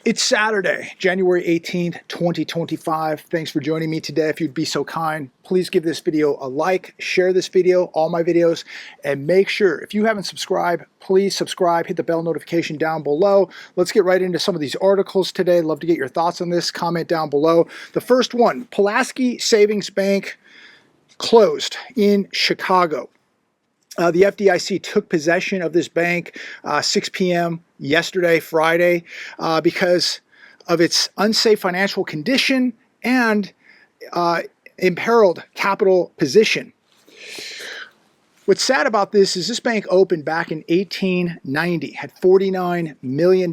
It's Saturday, January 18th, 2025. Thanks for joining me today. If you'd be so kind, please give this video a like, share this video, all my videos, and make sure, if you haven't subscribed, please subscribe, hit the bell notification down below. Let's get right into some of these articles today. Love to get your thoughts on this. Comment down below. The first one, Pulaski Savings Bank closed in Chicago. The FDIC took possession of this bank 6 p.m. yesterday, Friday, because of its unsafe financial condition and imperiled capital position. What's sad about this is this bank opened back in 1890, had $49 million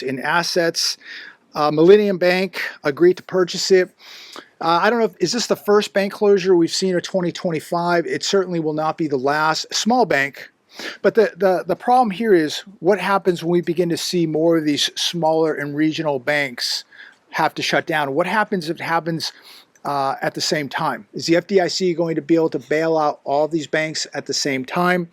in assets. Millennium Bank agreed to purchase it. I don't know, is this the first bank closure we've seen in 2025? It certainly will not be the last. Small bank. But the problem here is what happens when we begin to see more of these smaller and regional banks have to shut down? What happens if it happens at the same time? Is the FDIC going to be able to bail out all these banks at the same time?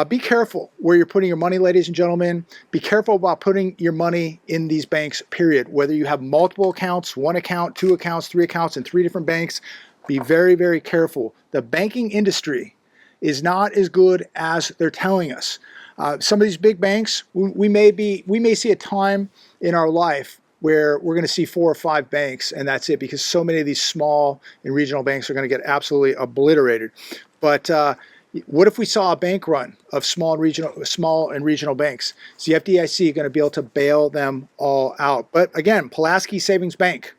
Be careful where you're putting your money, ladies and gentlemen. Be careful about putting your money in these banks, period. Whether you have multiple accounts, one account, two accounts, three accounts, and 3 different banks, be very, very careful. The banking industry is not as good as they're telling us. Some of these big banks, we may see a time in our life where we're going to see 4 or 5 banks, and that's it, because so many of these small and regional banks are going to get absolutely obliterated. But what if we saw a bank run of small and regional banks? Is the FDIC going to be able to bail them all out? But again, Pulaski Savings Bank,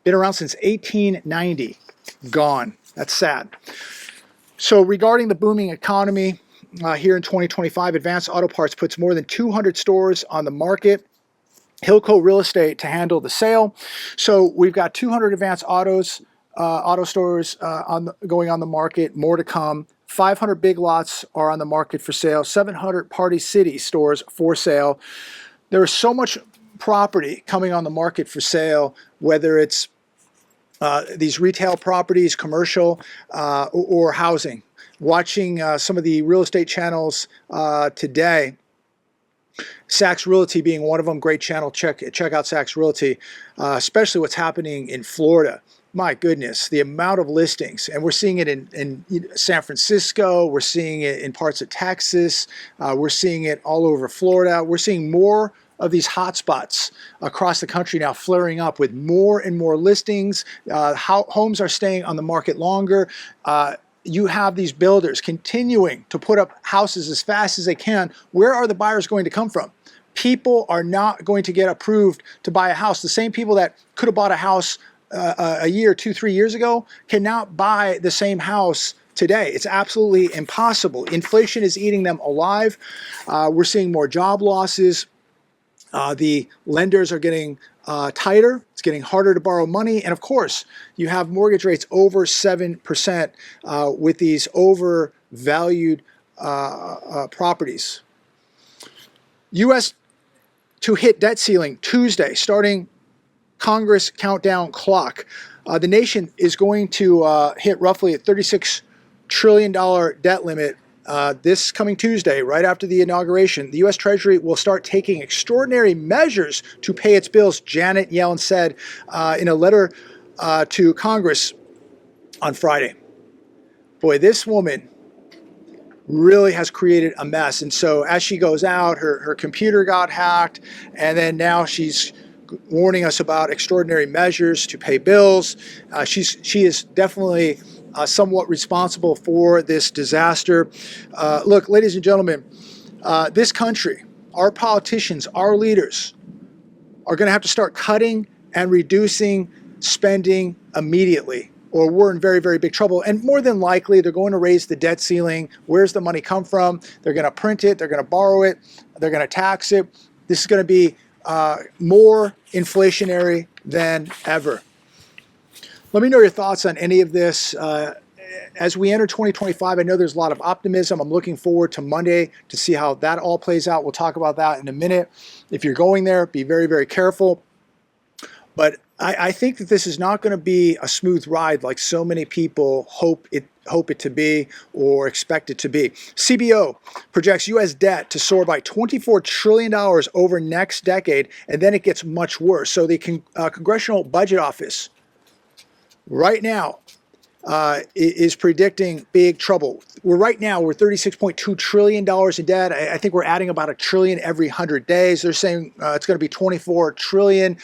been around since 1890, gone. That's sad. So regarding the booming economy here in 2025, Advanced Auto Parts puts more than 200 stores on the market. Hilco Real Estate to handle the sale. So we've got 200 Advanced auto stores going on the market, more to come. 500 Big Lots are on the market for sale. 700 Party City stores for sale. There is so much property coming on the market for sale, whether it's these retail properties, commercial, or housing. Watching some of the real estate channels today, Saks Realty being one of them, great channel. Check out Saks Realty, especially what's happening in Florida. My goodness, the amount of listings, and we're seeing it in San Francisco, we're seeing it in parts of Texas, we're seeing it all over Florida. We're seeing more of these hotspots across the country now flaring up with more and more listings. Homes are staying on the market longer. You have these builders continuing to put up houses as fast as they can. Where are the buyers going to come from? People are not going to get approved to buy a house. The same people that could have bought a house a year, 2, 3 years ago can now buy the same house today. It's absolutely impossible. Inflation is eating them alive. We're seeing more job losses. The lenders are getting tighter. It's getting harder to borrow money. And of course, you have mortgage rates over 7% with these overvalued properties. U.S. to hit debt ceiling Tuesday, starting Congress countdown clock. The nation is going to hit roughly a $36 trillion debt limit this coming Tuesday, right after the inauguration. The U.S. Treasury will start taking extraordinary measures to pay its bills, Janet Yellen said in a letter to Congress on Friday. Boy, this woman really has created a mess. And so as she goes out, her computer got hacked, and then now she's warning us about extraordinary measures to pay bills. She is definitely somewhat responsible for this disaster. Look, ladies and gentlemen, this country, our politicians, our leaders are going to have to start cutting and reducing spending immediately, or we're in very, very big trouble. And more than likely, they're going to raise the debt ceiling. Where's the money come from? They're going to print it. They're going to borrow it. They're going to tax it. This is going to be more inflationary than ever. Let me know your thoughts on any of this. As we enter 2025, I know there's a lot of optimism. I'm looking forward to Monday to see how that all plays out. We'll talk about that in a minute. If you're going there, be very, very careful. But I think that this is not going to be a smooth ride like so many people hope hope it to be or expect it to be. CBO projects U.S. debt to soar by $24 trillion over next decade, and then it gets much worse. So the Congressional Budget Office right now is predicting big trouble. We're $36.2 trillion in debt. I think we're adding about $1 trillion every 100 days. They're saying it's going to be $24 trillion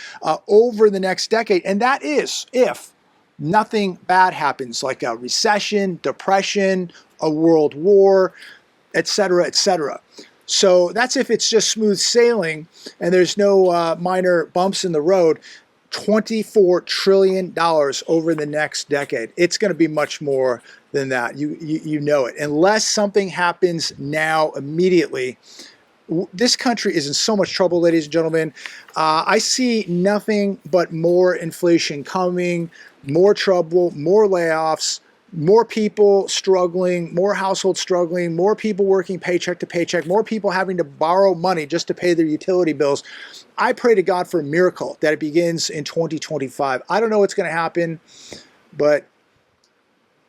over the next decade. And that is if nothing bad happens, like a recession, depression, a world war, et cetera, et cetera. So that's if it's just smooth sailing and there's no minor bumps in the road. $24 trillion over the next decade. It's going to be much more than that. You know it. Unless something happens now immediately, this country is in so much trouble, ladies and gentlemen. I see nothing but more inflation coming, more trouble, more layoffs, more people struggling, more households struggling, more people working paycheck to paycheck, more people having to borrow money just to pay their utility bills. I pray to God for a miracle that it begins in 2025. I don't know what's going to happen, but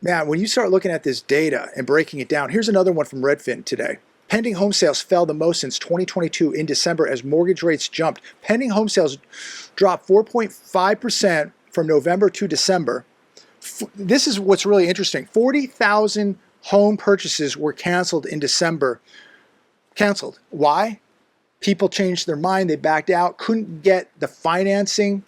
man, when you start looking at this data and breaking it down, here's another one from Redfin today. Pending home sales fell the most since 2022 in December as mortgage rates jumped. Pending home sales dropped 4.5% from November to December. This is what's really interesting. 40,000 home purchases were canceled in December. Canceled. Why? People changed their mind. They backed out, couldn't get the financing.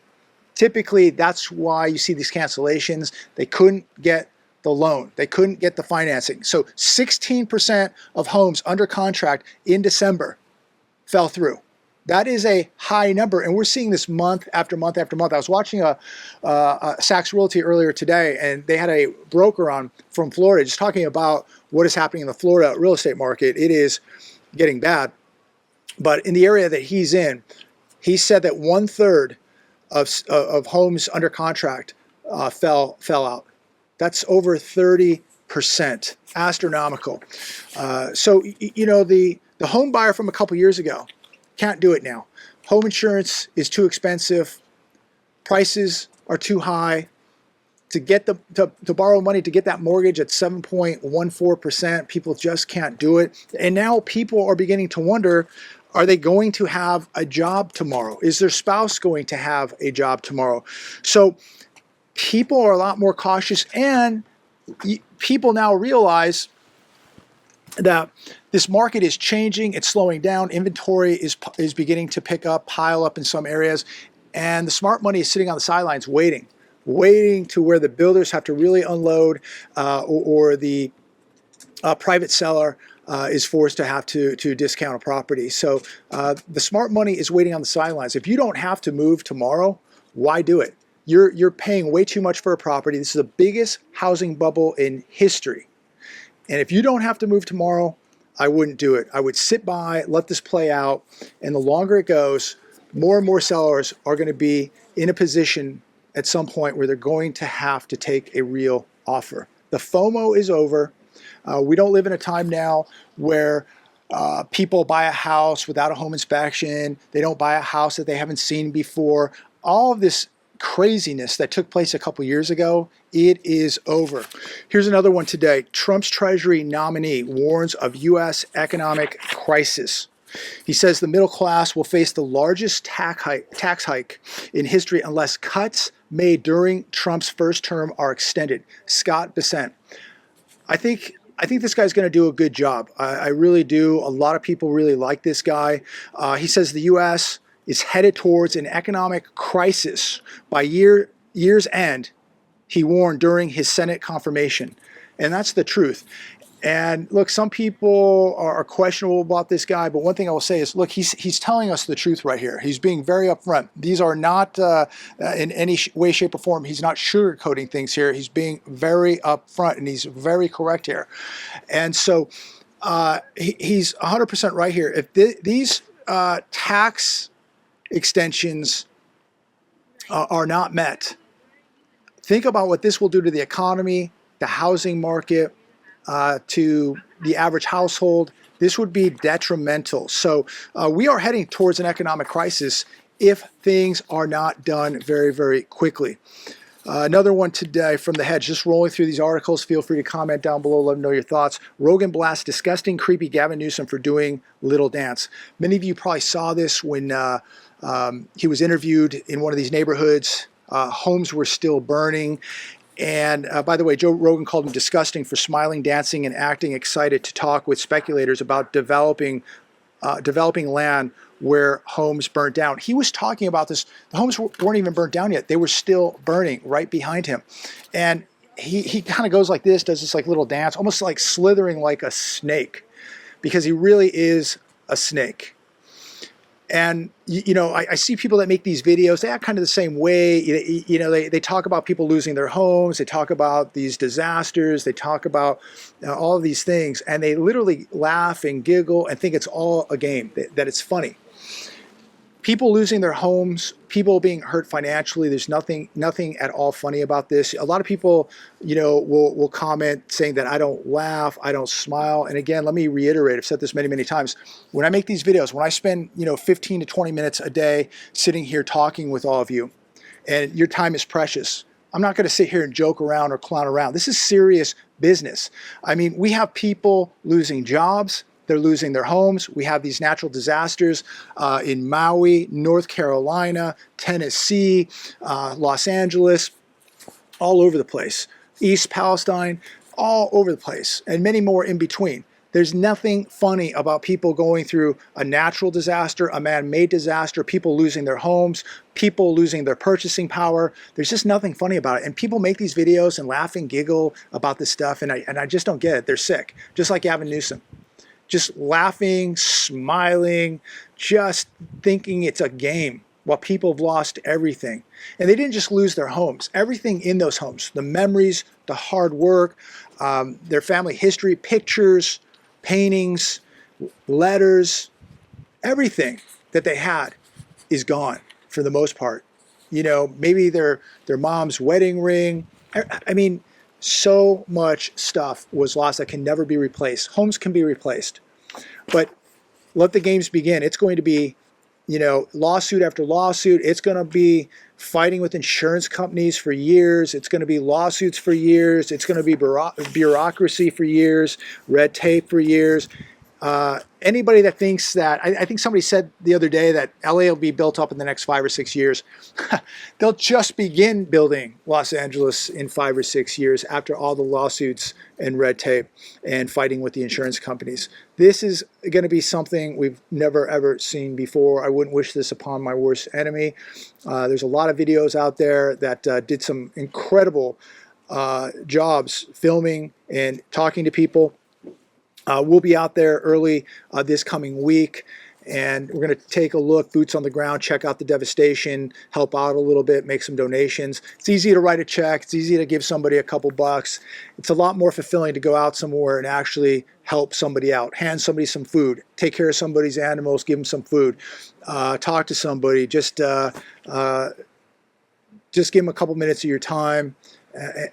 Typically, that's why you see these cancellations. They couldn't get the loan. They couldn't get the financing. So 16% of homes under contract in December fell through. That is a high number, and we're seeing this month after month after month. I was watching a Saks Realty earlier today, and they had a broker on from Florida just talking about what is happening in the Florida real estate market. It is getting bad. But in the area that he's in, he said that 1/3 of homes under contract fell out. That's over 30%, astronomical. So you know the home buyer from a couple years ago can't do it now. Home insurance is too expensive. Prices are too high. To get to borrow money to get that mortgage at 7.14%, people just can't do it. And now people are beginning to wonder, are they going to have a job tomorrow? Is their spouse going to have a job tomorrow? So people are a lot more cautious, and people now realize that this market is changing, it's slowing down, inventory is beginning to pick up, pile up in some areas, and the smart money is sitting on the sidelines waiting to where the builders have to really unload or the private seller is forced to have to discount a property. So the smart money is waiting on the sidelines. If you don't have to move tomorrow, why do it? You're paying way too much for a property. This is the biggest housing bubble in history. And if you don't have to move tomorrow, I wouldn't do it. I would sit by, let this play out, and the longer it goes, more and more sellers are going to be in a position at some point where they're going to have to take a real offer. The FOMO is over. We don't live in a time now where people buy a house without a home inspection. They don't buy a house that they haven't seen before. All of this craziness that took place a couple years ago, it is over. Here's another one today. Trump's Treasury nominee warns of U.S. economic crisis. He says the middle class will face the largest tax hike in history unless cuts made during Trump's first term are extended. Scott Bessent. I think this guy's going to do a good job. I really do. A lot of people really like this guy. He says the U.S. is headed towards an economic crisis by year's end, he warned during his Senate confirmation. And that's the truth. And look, some people are questionable about this guy, but one thing I will say is, look, he's telling us the truth right here. He's being very upfront. These are not in any way, shape, or form. He's not sugarcoating things here. He's being very upfront, and he's very correct here. And so he's 100% right here. If these tax extensions are not met, think about what this will do to the economy, the housing market, to the average household. This would be detrimental. So we are heading towards an economic crisis if things are not done very, very quickly. Another one today from The Hedge. Just rolling through these articles. Feel free to comment down below. Let me know your thoughts. Rogan blasts disgusting, creepy Gavin Newsom for doing little dance. Many of you probably saw this when he was interviewed in one of these neighborhoods. Homes were still burning. And by the way, Joe Rogan called him disgusting for smiling, dancing, and acting excited to talk with speculators about developing land where homes burnt down. He was talking about this. The homes weren't even burnt down yet. They were still burning right behind him. And he kind of goes like this, does this like little dance, almost like slithering like a snake, because he really is a snake. And, you know, I see people that make these videos, they act kind of the same way. You know, they talk about people losing their homes. They talk about these disasters. They talk about all of these things. And they literally laugh and giggle and think it's all a game, that it's funny. People losing their homes, people being hurt financially, there's nothing at all funny about this. A lot of people, you know, will comment saying that I don't laugh, I don't smile. And again, let me reiterate, I've said this many times. When I make these videos, when I spend, you know, 15 to 20 minutes a day sitting here talking with all of you, and your time is precious, I'm not going to sit here and joke around or clown around. This is serious business. I mean, we have people losing jobs. They're losing their homes. We have these natural disasters in Maui, North Carolina, Tennessee, Los Angeles, all over the place. East Palestine, all over the place, and many more in between. There's nothing funny about people going through a natural disaster, a man-made disaster, people losing their homes, people losing their purchasing power. There's just nothing funny about it. And people make these videos and laugh and giggle about this stuff, and I just don't get it. They're sick, just like Gavin Newsom. Just laughing, smiling, just thinking it's a game while people have lost everything. And they didn't just lose their homes, everything in those homes, the memories, the hard work, their family history, pictures, paintings, letters, everything that they had is gone for the most part. You know, maybe their mom's wedding ring. I mean, so much stuff was lost that can never be replaced. Homes can be replaced. But let the games begin. It's going to be, you know, lawsuit after lawsuit. It's going to be fighting with insurance companies for years. It's going to be lawsuits for years. It's going to be bureaucracy for years, red tape for years. Anybody that thinks that, I think somebody said the other day that LA will be built up in the next 5 or 6 years. They'll just begin building Los Angeles in 5 or 6 years after all the lawsuits and red tape and fighting with the insurance companies. This is going to be something we've never ever seen before. I wouldn't wish this upon my worst enemy. There's a lot of videos out there that did some incredible jobs filming and talking to people. We'll be out there early this coming week, and we're going to take a look, boots on the ground, check out the devastation, help out a little bit, make some donations. It's easy to write a check. It's easy to give somebody a couple bucks. It's a lot more fulfilling to go out somewhere and actually help somebody out, hand somebody some food, take care of somebody's animals, give them some food, talk to somebody, just give them a couple minutes of your time.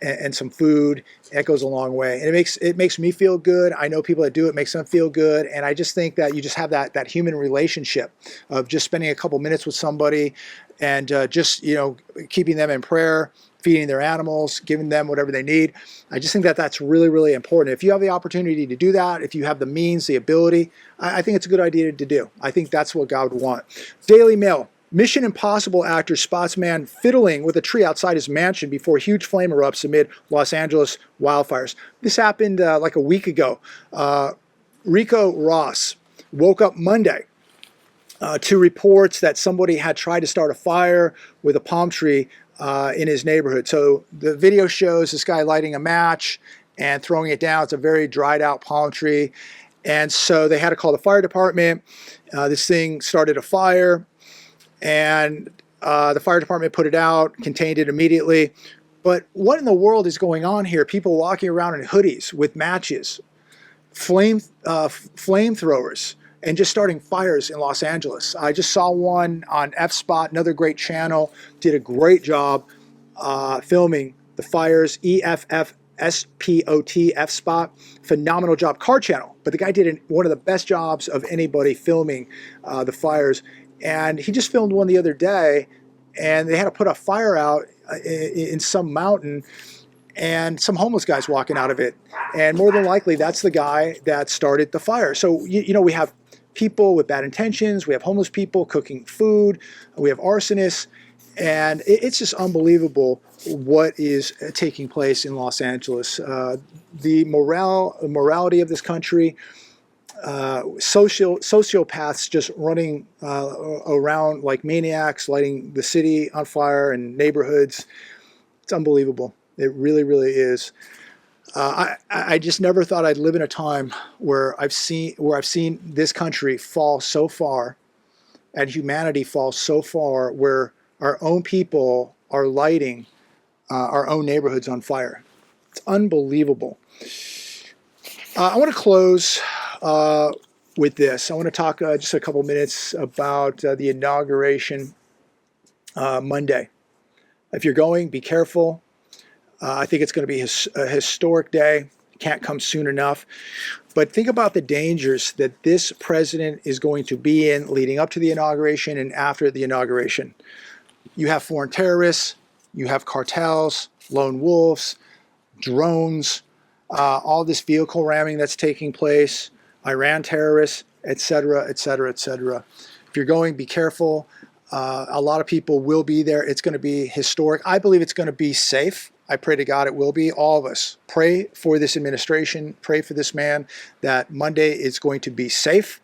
And some food. That goes a long way, and it makes me feel good. I know people that do it, makes them feel good, and I just think that you just have that human relationship of just spending a couple minutes with somebody and just, you know, keeping them in prayer, feeding their animals, giving them whatever they need. I just think that that's really important. If you have the opportunity to do that, if you have the means, the ability, I think it's a good idea to do. I think that's what God would want. Daily Mail. Mission Impossible actor spots man fiddling with a tree outside his mansion before huge flame erupts amid Los Angeles wildfires. This happened like a week ago. Rico Ross woke up Monday to reports that somebody had tried to start a fire with a palm tree in his neighborhood. So the video shows this guy lighting a match and throwing it down. It's a very dried out palm tree. And so they had to call the fire department. This thing started a fire. And the fire department put it out, contained it immediately. But what in the world is going on here? People walking around in hoodies with matches, flamethrowers, and just starting fires in Los Angeles. I just saw one on F-Spot, another great channel, did a great job filming the fires, EFFSPOT, F-Spot, phenomenal job. Car channel, but the guy did one of the best jobs of anybody filming the fires. And he just filmed one the other day, and they had to put a fire out in some mountain, and some homeless guys walking out of it. And more than likely, that's the guy that started the fire. So, you know, we have people with bad intentions. We have homeless people cooking food. We have arsonists. And it's just unbelievable what is taking place in Los Angeles. The morality of this country, sociopaths just running around like maniacs, lighting the city on fire and neighborhoods. It's unbelievable. It really, really is. I just never thought I'd live in a time where I've seen this country fall so far, and humanity fall so far, where our own people are lighting our own neighborhoods on fire. It's unbelievable. I want to close with this. I want to talk just a couple minutes about the inauguration Monday. If you're going, be careful. I think it's going to be a historic day. Can't come soon enough. But think about the dangers that this president is going to be in leading up to the inauguration and after the inauguration. You have foreign terrorists, you have cartels, lone wolves, drones, all this vehicle ramming that's taking place, Iran terrorists, etc., etc., etc. If you're going, be careful. A lot of people will be there. It's going to be historic. I believe it's going to be safe. I pray to God it will be. All of us pray for this administration, pray for this man, that Monday is going to be safe.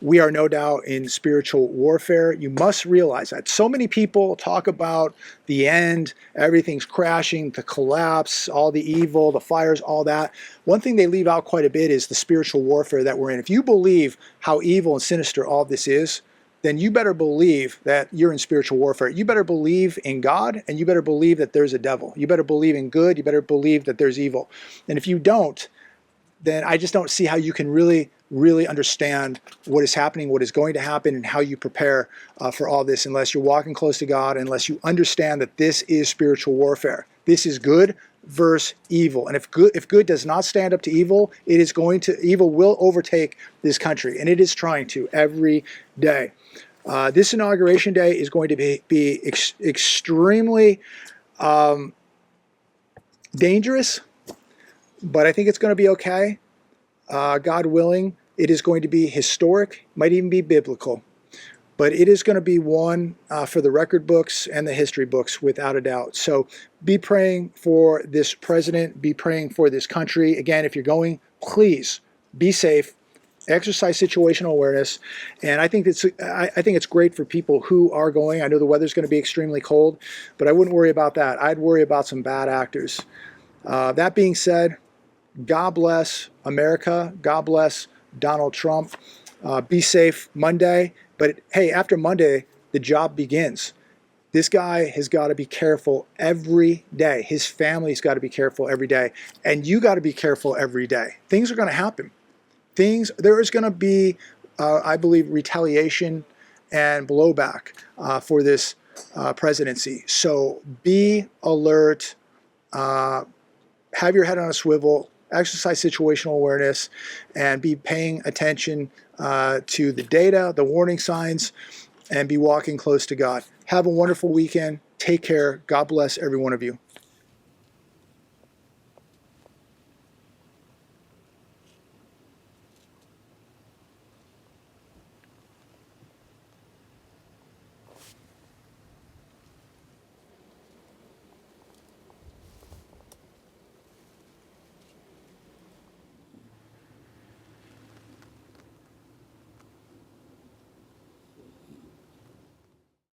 We are no doubt in spiritual warfare. You must realize that. So many people talk about the end, everything's crashing, the collapse, all the evil, the fires, all that. One thing they leave out quite a bit is the spiritual warfare that we're in. If you believe how evil and sinister all this is, then you better believe that you're in spiritual warfare. You better believe in God, and you better believe that there's a devil. You better believe in good. You better believe that there's evil. And if you don't, then I just don't see how you can really understand what is happening, what is going to happen, and how you prepare for all this unless you're walking close to God, unless you understand that this is spiritual warfare. This is good versus evil. And if good does not stand up to evil, evil will overtake this country, and it is trying to every day. This inauguration day is going to be extremely dangerous, but I think it's going to be okay. God willing, it is going to be historic, might even be biblical, but it is going to be one for the record books and the history books without a doubt. So be praying for this president, be praying for this country. Again, if you're going, please be safe. Exercise situational awareness, and I think it's great for people who are going. I know the weather's going to be extremely cold, but I wouldn't worry about that. I'd worry about some bad actors. That being said, God bless America. God bless Donald Trump. Be safe Monday. But hey, after Monday, the job begins. This guy has got to be careful every day. His family's got to be careful every day, and you got to be careful every day. Things are going to happen. There is going to be, I believe, retaliation and blowback for this presidency. So be alert, have your head on a swivel, exercise situational awareness, and be paying attention to the data, the warning signs, and be walking close to God. Have a wonderful weekend. Take care. God bless every one of you.